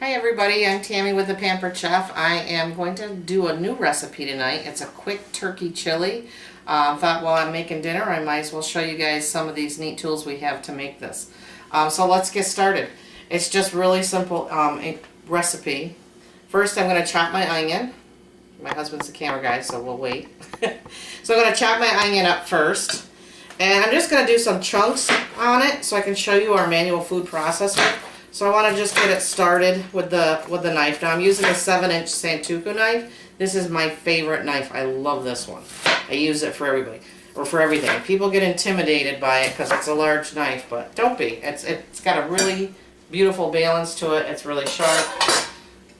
Hi everybody, I'm Tammy with the Pampered Chef. I am going to do a new recipe tonight. It's a quick turkey chili. Thought while I'm making dinner I might as well show you guys some of these neat tools we have to make this. So let's get started. It's just really simple recipe. First I'm going to chop my onion. My husband's the camera guy, so we'll wait. So I'm going to chop my onion up first. And I'm just going to do some chunks on it so I can show you our manual food processor. So I want to just get it started with the knife. Now I'm using a 7-inch Santoku knife. This is my favorite knife. I love this one. I use it for everybody, or for everything. People get intimidated by it because it's a large knife, but don't be. It's got a really beautiful balance to it. It's really sharp,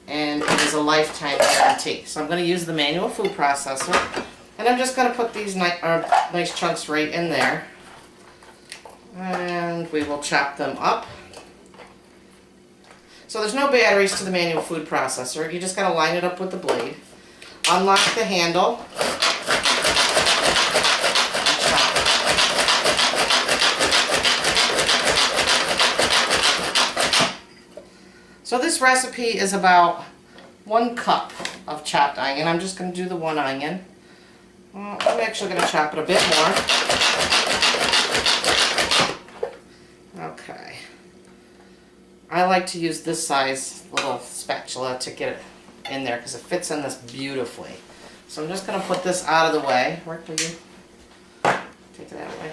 and it is a lifetime guarantee. So I'm going to use the manual food processor, and I'm just going to put these nice chunks right in there, and we will chop them up. So there's no batteries to the manual food processor. You just got to line it up with the blade. Unlock the handle. So this recipe is about 1 cup of chopped onion. I'm just going to do the 1 onion. Well, I'm actually going to chop it a bit more. Okay. I like to use this size little spatula to get it in there because it fits in this beautifully. So I'm just going to put this out of the way. Where can you take that away?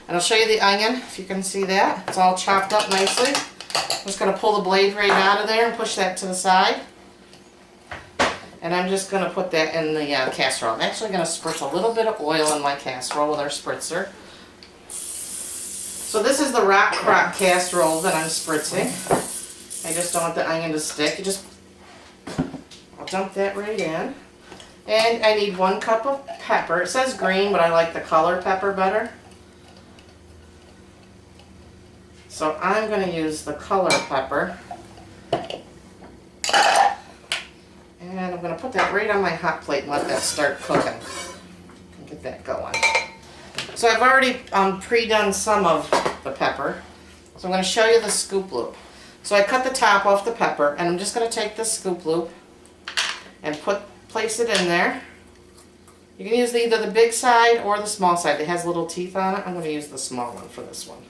And I'll show you the onion if you can see that. It's all chopped up nicely. I'm just going to pull the blade right out of there and push that to the side. And I'm just going to put that in the casserole. I'm actually going to spritz a little bit of oil in my casserole with our spritzer. So this is the rock crock casserole that I'm spritzing. I just don't want the onion to stick. I'll dump that right in. And I need 1 cup of pepper. It says green, but I like the color pepper better. So I'm going to use the color pepper. And I'm going to put that right on my hot plate and let that start cooking. And get that going. So I've already pre-done some of the pepper. So I'm going to show you the scoop loop. So I cut the top off the pepper, and I'm just going to take this scoop loop and place it in there. You can use either the big side or the small side. It has little teeth on it. I'm going to use the small one for this one.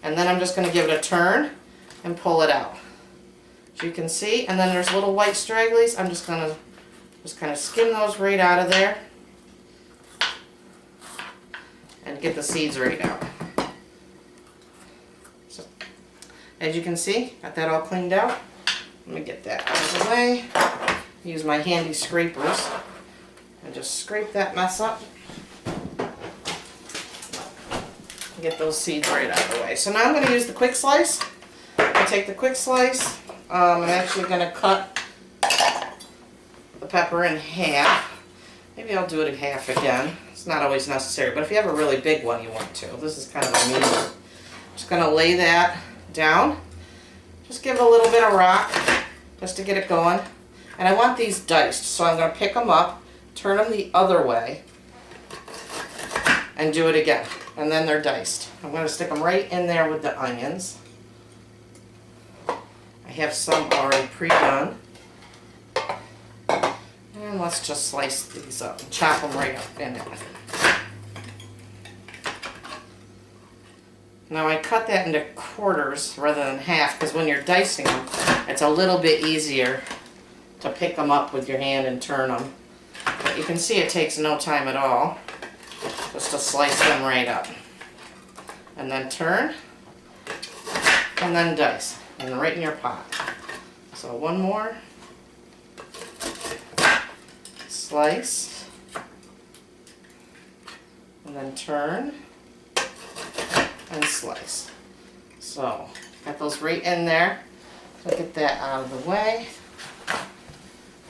And then I'm just going to give it a turn and pull it out. As you can see, and then there's little white stragglies. I'm just going to kind of skim those right out of there and get the seeds right out. So, as you can see, got that all cleaned out. Let me get that out of the way. Use my handy scrapers and just scrape that mess up. Get those seeds right out of the way. So now I'm going to use the quick slice. I'll take the quick slice. I'm actually going to cut the pepper in half. Maybe I'll do it in half again. It's not always necessary, but if you have a really big one, you want to. This is kind of a medium. Just going to lay that down. Just give it a little bit of rock just to get it going. And I want these diced, so I'm going to pick them up, turn them the other way, and do it again. And then they're diced. I'm going to stick them right in there with the onions. I have some already pre-done. And let's just slice these up and chop them right up in it. Now I cut that into quarters rather than half because when you're dicing them, it's a little bit easier to pick them up with your hand and turn them. But you can see it takes no time at all just to slice them right up. And then turn, and then dice, and right in your pot. So one more. Slice, and then turn, and slice. So, got those right in there. So get that out of the way.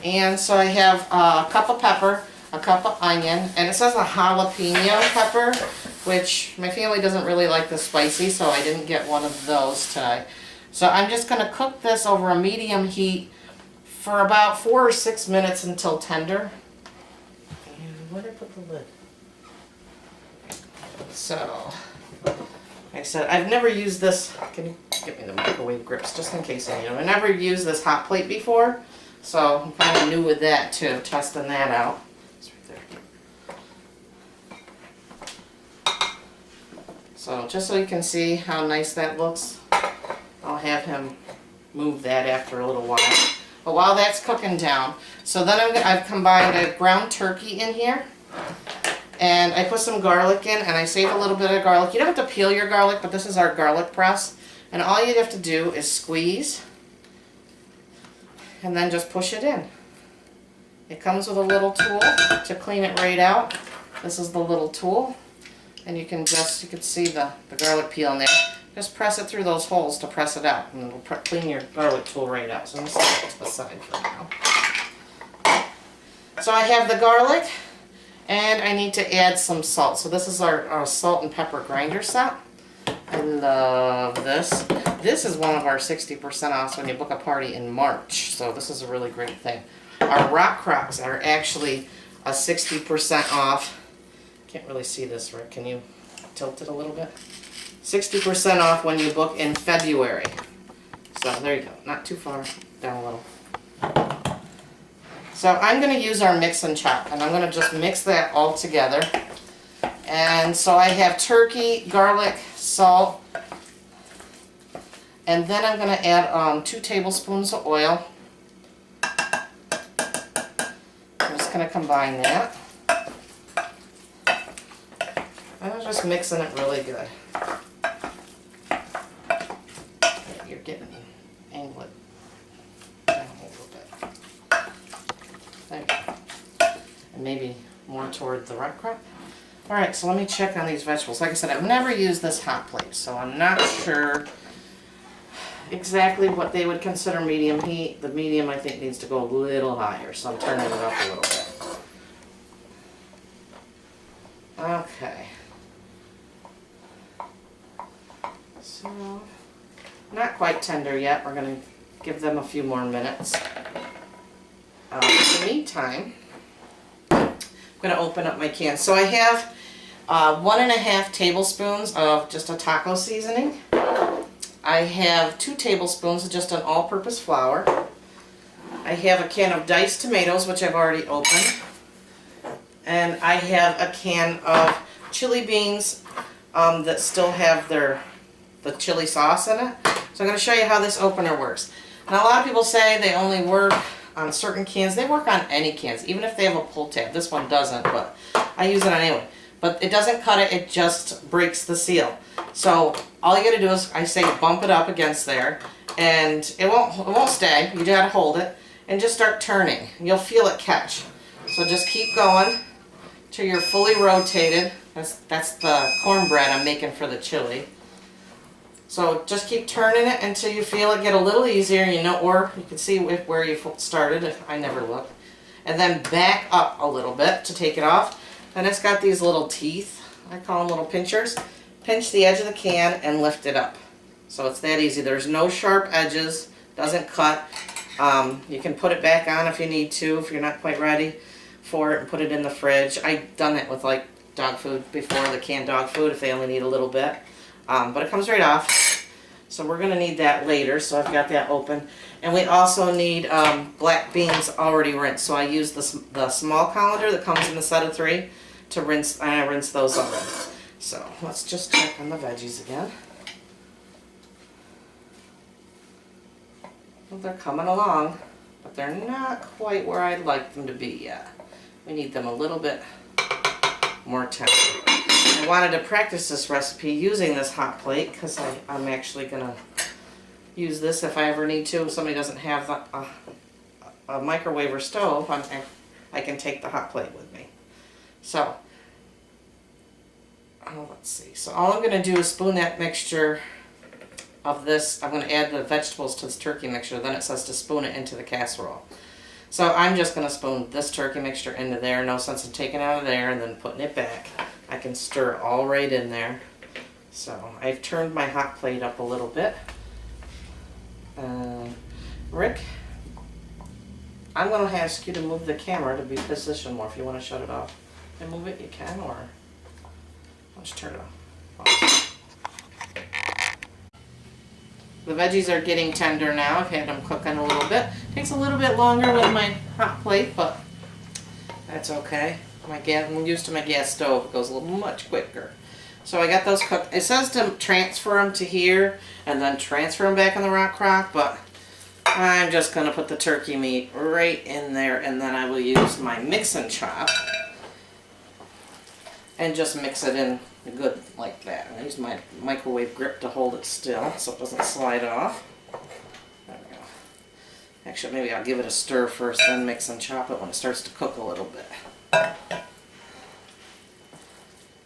And so I have a cup of pepper, a cup of onion, and it says a jalapeno pepper, which my family doesn't really like the spicy, so I didn't get one of those tonight. So I'm just going to cook this over a medium heat for about 4 or 6 minutes until tender. And where did I put the lid? So Like I said, I've never used this. Can you give me the microwave grips just in case I need them? I never used this hot plate before, so I'm kind of new with that too, testing that out. It's right there. So just so you can see how nice that looks, I'll have him move that after a little while. But while that's cooking down, so then I've combined a ground turkey in here. And I put some garlic in, and I save a little bit of garlic. You don't have to peel your garlic, but this is our garlic press. And all you have to do is squeeze, and then just push it in. It comes with a little tool to clean it right out. This is the little tool. And you can see the garlic peel in there. Just press it through those holes to press it out, and it'll clean your garlic tool right out. So I'm going to set it to the side for now. So I have the garlic. And I need to add some salt. So this is our salt and pepper grinder set. I love this. This is one of our 60% offs when you book a party in March. So this is a really great thing. Our rock crocks are actually a 60% off. Can't really see this, Rick. Can you tilt it a little bit? 60% off when you book in February. So there you go. Not too far. Down a little. So I'm going to use our mix and chop, and I'm going to just mix that all together. And so I have turkey, garlic, salt, and then I'm going to add 2 tablespoons of oil. I'm just going to combine that. And I'm just mixing it really good. You're getting angle it. There you go. And maybe more toward the rock crop. Alright, so let me check on these vegetables. Like I said, I've never used this hot plate, so I'm not sure exactly what they would consider medium heat. The medium, I think, needs to go a little higher, so I'm turning it up a little bit. Okay. So, not quite tender yet. We're going to give them a few more minutes. In the meantime, I'm going to open up my can. So I have 1.5 tablespoons of just a taco seasoning. I have 2 tablespoons of just an all-purpose flour. I have a can of diced tomatoes, which I've already opened. And I have a can of chili beans that still have the chili sauce in it. So I'm going to show you how this opener works. Now a lot of people say they only work on certain cans. They work on any cans, even if they have a pull tab. This one doesn't, but I use it anyway. But it doesn't cut it, it just breaks the seal. So all you gotta do is, I say, bump it up against there, and it won't stay. You gotta hold it and just start turning. You'll feel it catch. So just keep going till you're fully rotated. That's the cornbread I'm making for the chili. So just keep turning it until you feel it get a little easier, or you can see where you started, if I never look. And then back up a little bit to take it off. And it's got these little teeth, I call them little pinchers. Pinch the edge of the can and lift it up. So it's that easy. There's no sharp edges, doesn't cut. You can put it back on if you need to, if you're not quite ready for it, and put it in the fridge. I've done it with like dog food before, the canned dog food, if they only need a little bit. But it comes right off. So we're going to need that later, so I've got that open. And we also need black beans already rinsed. So I use the small colander that comes in the set of 3 to rinse. I rinse those already. So let's just check on the veggies again. Well, they're coming along, but they're not quite where I'd like them to be yet. We need them a little bit more tender. I wanted to practice this recipe using this hot plate because I'm actually going to use this if I ever need to. If somebody doesn't have a microwave or stove, I can take the hot plate with me. So, let's see. So all I'm going to do is spoon that mixture of this. I'm going to add the vegetables to this turkey mixture. Then it says to spoon it into the casserole. So I'm just going to spoon this turkey mixture into there. No sense in taking it out of there and then putting it back. I can stir it all right in there. So I've turned my hot plate up a little bit. Rick, I'm going to ask you to move the camera to be positioned more. If you want to shut it off and move it, you can, or I'll just turn it off. The veggies are getting tender now. I've had them cooking a little bit. Takes a little bit longer with my hot plate, but that's okay. I'm used to my gas stove. It goes a little much quicker. So I got those cooked. It says to transfer them to here and then transfer them back in the rock crock, but I'm just going to put the turkey meat right in there, and then I will use my mix and chop and just mix it in good like that. I use my microwave grip to hold it still so it doesn't slide off. There we go. Actually, maybe I'll give it a stir first, then mix and chop it when it starts to cook a little bit.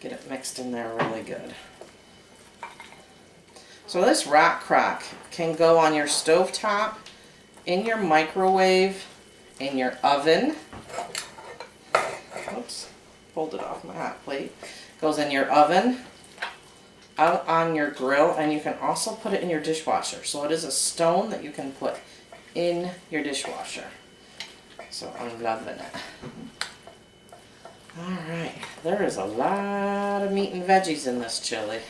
Get it mixed in there really good. So this rock crock can go on your stovetop, in your microwave, in your oven. Oops, pulled it off my hot plate. Goes in your oven, out on your grill, and you can also put it in your dishwasher. So it is a stone that you can put in your dishwasher. So I'm loving it. Alright, there is a lot of meat and veggies in this chili.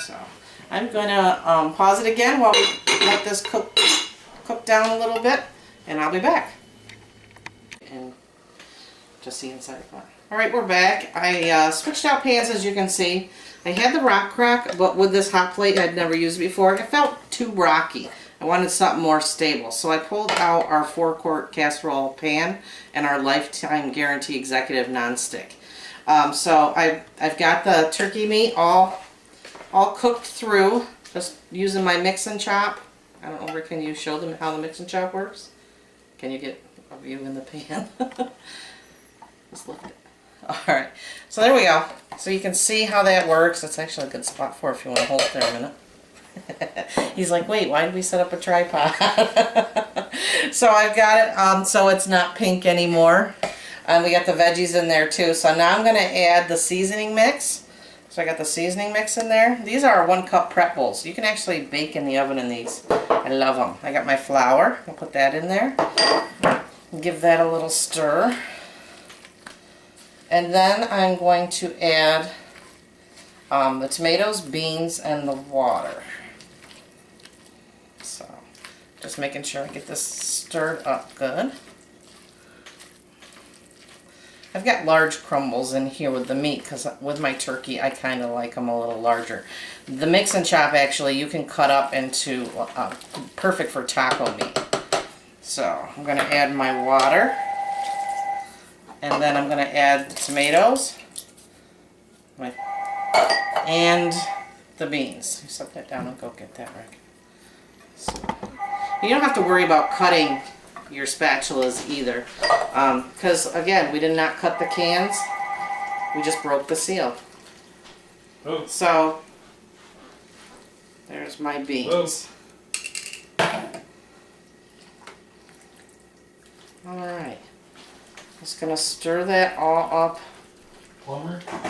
So I'm going to pause it again while we let this cook down a little bit, and I'll be back. And just see inside the pot. Alright, we're back. I switched out pans, as you can see. I had the rock crock, but with this hot plate I'd never used before, it felt too rocky. I wanted something more stable. So I pulled out our 4-quart casserole pan and our lifetime guarantee executive nonstick. So I've got the turkey meat all cooked through, just using my mix and chop. I don't know, Rick, can you show them how the mix and chop works? Can you get a view in the pan? Just lift it. Alright, so there we go. So you can see how that works. It's actually a good spot for it if you want to hold it there a minute. He's like, wait, why did we set up a tripod? So I've got it so it's not pink anymore. We got the veggies in there too. So now I'm going to add the seasoning mix. So I got the seasoning mix in there. These are 1-cup prep bowls. You can actually bake in the oven in these. I love them. I got my flour. I'll put that in there. Give that a little stir. And then I'm going to add the tomatoes, beans, and the water. So, just making sure I get this stirred up good. I've got large crumbles in here with the meat because with my turkey I kind of like them a little larger. The mix and chop, actually, you can cut up into perfect for taco meat. So I'm going to add my water, and then I'm going to add the tomatoes and the beans. You set that down and go get that, Rick. So, you don't have to worry about cutting your spatulas either, because again, we did not cut the cans, we just broke the seal. Oh. So there's my beans. Alright, just going to stir that all up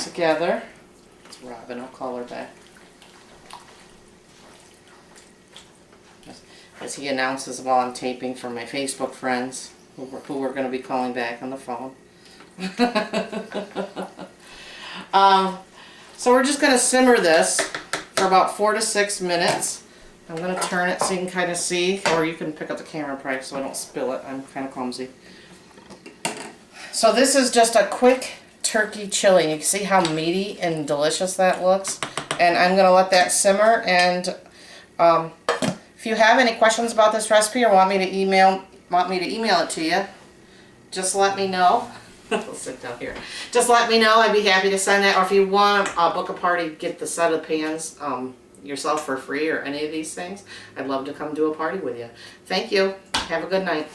together. It's Robin, I'll call her back. As he announces while I'm taping for my Facebook friends who we're going to be calling back on the phone. So we're just going to simmer this for about 4 to 6 minutes. I'm going to turn it so you can kind of see, or you can pick up the camera price so I don't spill it. I'm kind of clumsy. So this is just a quick turkey chili. You can see how meaty and delicious that looks. And I'm going to let that simmer, and if you have any questions about this recipe or want me to email it to you, just let me know. I'll sit down here. Just let me know. I'd be happy to send that. Or if you want, book a party, get the set of pans yourself for free or any of these things. I'd love to come do a party with you. Thank you. Have a good night.